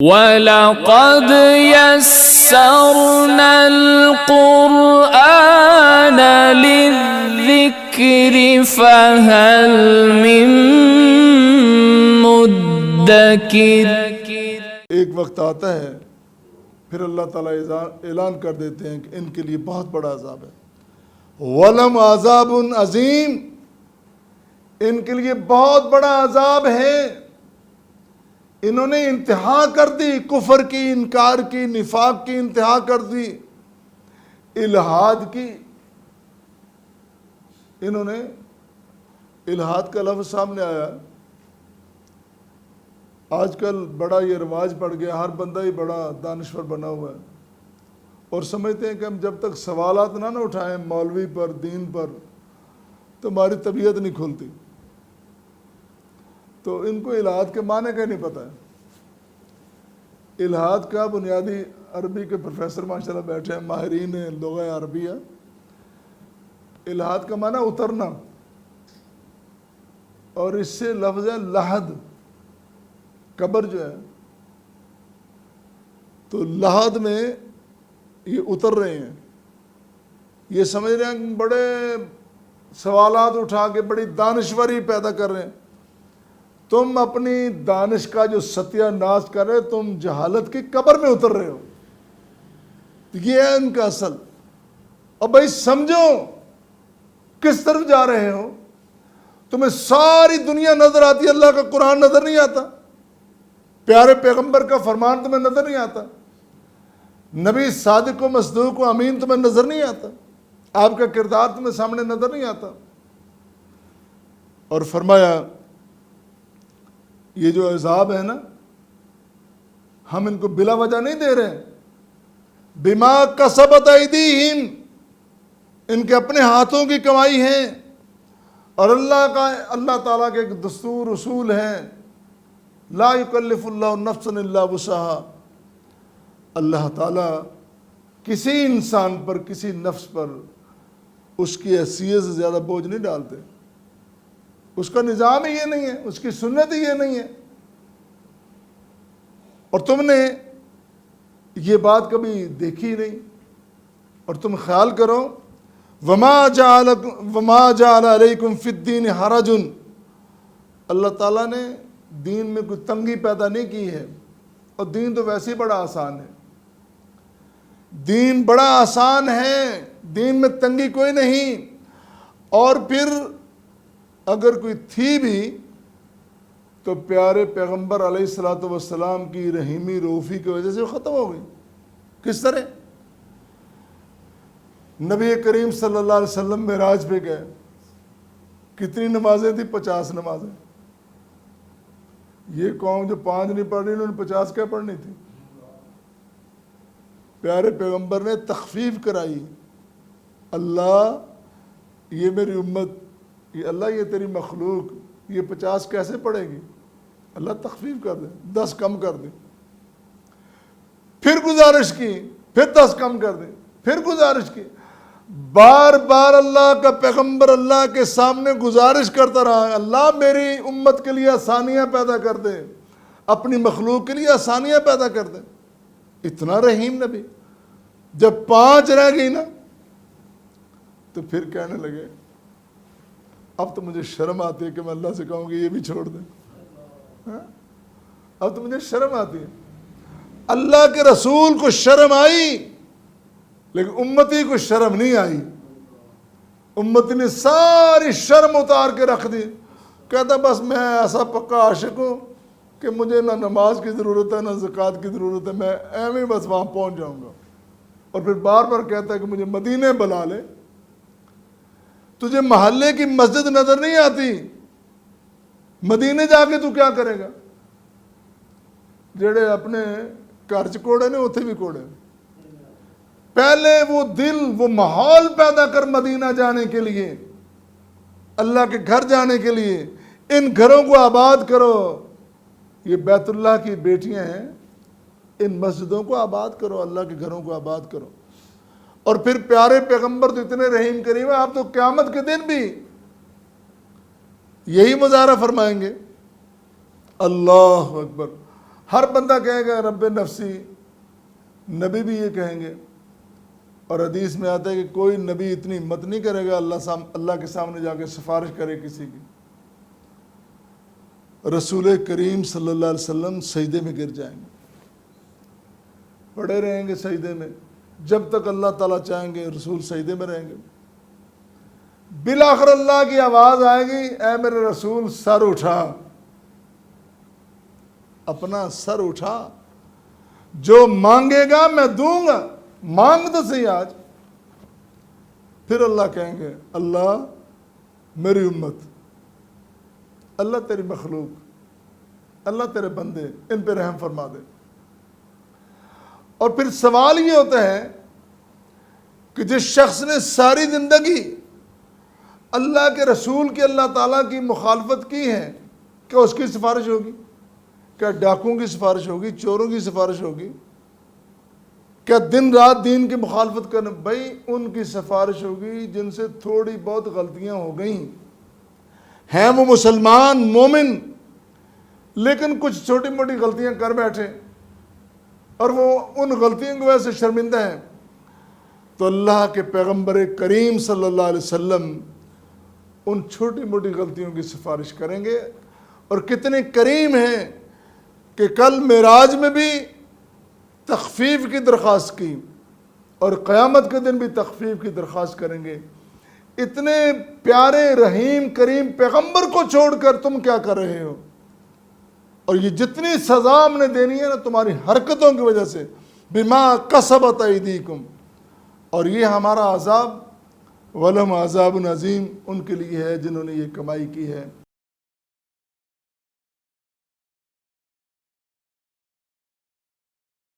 وَلَقَدْ يَسَّرْنَا الْقُرْآنَ لِلذِّكْرِ فَهَلْ مِن مُدَّكِرٍ۔ ایک وقت آتا ہے پھر اللہ تعالیٰ اعلان کر دیتے ہیں کہ ان کے لیے بہت بڑا عذاب ہے۔ وَلَمْ عَذَابٌ عَظِيمٌ، ان کے لیے بہت بڑا عذاب ہے۔ انہوں نے انتہا کر دی، کفر کی، انکار کی، نفاق کی انتہا کر دی، الحاد کی۔ انہوں نے الحاد کا لفظ سامنے آیا، آج کل بڑا یہ رواج پڑ گیا، ہر بندہ ہی بڑا دانشور بنا ہوا ہے اور سمجھتے ہیں کہ ہم جب تک سوالات نہ اٹھائیں مولوی پر، دین پر، تو ہماری طبیعت نہیں کھلتی۔ تو ان کو الحاد کے معنی کا نہیں پتہ ہے۔ الحاد کا بنیادی عربی کے پروفیسر ماشاءاللہ بیٹھے ہیں، ماہرین لغہ عربیہ۔ الحاد کا معنی اترنا، اور اس سے لفظ ہے لحد، قبر جو ہے، تو لحد میں یہ اتر رہے ہیں، یہ سمجھ رہے ہیں بڑے سوالات اٹھا کے بڑی دانشوری پیدا کر رہے ہیں۔ تم اپنی دانش کا جو ستیہ ناش کر رہے، تم جہالت کی قبر میں اتر رہے ہو۔ یہ ہے ان کا اصل۔ اب بھائی سمجھو کس طرف جا رہے ہو۔ تمہیں ساری دنیا نظر آتی ہے، اللہ کا قرآن نظر نہیں آتا، پیارے پیغمبر کا فرمان تمہیں نظر نہیں آتا، نبی صادق و مصدوق و امین تمہیں نظر نہیں آتا، آپ کا کردار تمہیں سامنے نظر نہیں آتا۔ اور فرمایا یہ جو عذاب ہے نا، ہم ان کو بلا وجہ نہیں دے رہے، بما کسبت ایدیہم، ان کے اپنے ہاتھوں کی کمائی ہے، اور اللہ تعالیٰ کے ایک دستور اصول ہے، لا یکلف اللہ نفسا الا وسعہا۔ اللہ تعالیٰ کسی انسان پر، کسی نفس پر اس کی حیثیت سے زیادہ بوجھ نہیں ڈالتے۔ اس کا نظام ہی یہ نہیں ہے، اس کی سنت ہی یہ نہیں ہے۔ اور تم نے یہ بات کبھی دیکھی نہیں، اور تم خیال کرو، وما جعل علیکم فی الدین حرج، اللہ تعالیٰ نے دین میں کوئی تنگی پیدا نہیں کی ہے، اور دین تو ویسے ہی بڑا آسان ہے۔ دین بڑا آسان ہے، دین میں تنگی کوئی نہیں۔ اور پھر اگر کوئی تھی بھی تو پیارے پیغمبر علیہ الصلوۃ والسلام کی رحیمی روفی کی وجہ سے وہ ختم ہو گئی۔ کس طرح؟ نبی کریم صلی اللہ علیہ وسلم معراج پہ گئے، کتنی نمازیں تھیں؟ 50 نمازیں۔ یہ قوم جو 5 نہیں پڑھ رہی، انہوں نے 50 کیا پڑھنی تھی؟ پیارے پیغمبر نے تخفیف کرائی، اللہ یہ میری امت، اللہ یہ تیری مخلوق یہ 50 کیسے پڑھے گی؟ اللہ تخفیف کر دے، 10 کم کر دے۔ پھر گزارش کی، پھر 10 کم کر دے، پھر گزارش کی۔ بار بار اللہ کا پیغمبر اللہ کے سامنے گزارش کرتا رہا، اللہ میری امت کے لیے آسانیاں پیدا کر دے، اپنی مخلوق کے لیے آسانیاں پیدا کر دے۔ اتنا رحیم نبی۔ جب 5 رہ گئی نا تو پھر کہنے لگے اب تو مجھے شرم آتی ہے کہ میں اللہ سے کہوں کہ یہ بھی چھوڑ دیں۔ اب تو مجھے شرم آتی ہے۔ اللہ کے رسول کو شرم آئی، لیکن امتی کو شرم نہیں آئی۔ امتی نے ساری شرم اتار کے رکھ دی، کہتا بس میں ایسا پکا عاشق ہوں کہ مجھے نہ نماز کی ضرورت ہے، نہ زکوٰۃ کی ضرورت ہے، میں ایویں بس وہاں پہنچ جاؤں گا۔ اور پھر بار بار کہتا ہے کہ مجھے مدینے بلا لے۔ تجھے محلے کی مسجد نظر نہیں آتی، مدینے جا کے تو کیا کرے گا؟ جڑے اپنے گھر چ کوڑے نے اتنے بھی کوڑے۔ پہلے وہ دل، وہ ماحول پیدا کر مدینہ جانے کے لیے، اللہ کے گھر جانے کے لیے۔ ان گھروں کو آباد کرو، یہ بیت اللہ کی بیٹیاں ہیں، ان مسجدوں کو آباد کرو، اللہ کے گھروں کو آباد کرو۔ اور پھر پیارے پیغمبر تو اتنے رحیم کریم ہیں، آپ تو قیامت کے دن بھی یہی مظاہرہ فرمائیں گے۔ اللہ اکبر۔ ہر بندہ کہے گا رب نفسی، نبی بھی یہ کہیں گے، اور حدیث میں آتا ہے کہ کوئی نبی اتنی ہمت نہیں کرے گا اللہ کے سامنے جا کے سفارش کرے کسی کی۔ رسول کریم صلی اللہ علیہ وسلم سجدے میں گر جائیں گے، پڑے رہیں گے سجدے میں، جب تک اللہ تعالیٰ چاہیں گے رسول سجدے میں رہیں گے۔ بالآخر اللہ کی آواز آئے گی، اے میرے رسول سر اٹھا، اپنا سر اٹھا، جو مانگے گا میں دوں گا، مانگ تو صحیح آج۔ پھر اللہ کہیں گے اللہ میری امت، اللہ تیری مخلوق، اللہ تیرے بندے، ان پہ رحم فرما دے۔ اور پھر سوال یہ ہوتا ہے کہ جس شخص نے ساری زندگی اللہ کے رسول کی، اللہ تعالیٰ کی مخالفت کی ہے، کیا اس کی سفارش ہوگی؟ کیا ڈاکوں کی سفارش ہوگی؟ چوروں کی سفارش ہوگی؟ کیا دن رات دین کی مخالفت کرنے؟ بھائی ان کی سفارش ہوگی جن سے تھوڑی بہت غلطیاں ہو گئیں، ہیں وہ مسلمان مومن، لیکن کچھ چھوٹی موٹی غلطیاں کر بیٹھے اور وہ ان غلطیوں کی وجہ سے شرمندہ ہیں، تو اللہ کے پیغمبر کریم صلی اللہ علیہ وسلم ان چھوٹی موٹی غلطیوں کی سفارش کریں گے۔ اور کتنے کریم ہیں کہ کل معراج میں بھی تخفیف کی درخواست کی اور قیامت کے دن بھی تخفیف کی درخواست کریں گے۔ اتنے پیارے رحیم کریم پیغمبر کو چھوڑ کر تم کیا کر رہے ہو؟ اور یہ جتنی سزا ہم نے دینی ہے نا تمہاری حرکتوں کی وجہ سے، بما کسبت ایدیکم، اور یہ ہمارا عذاب، ولہم عذاب عظیم، ان کے لیے ہے جنہوں نے یہ کمائی کی ہے۔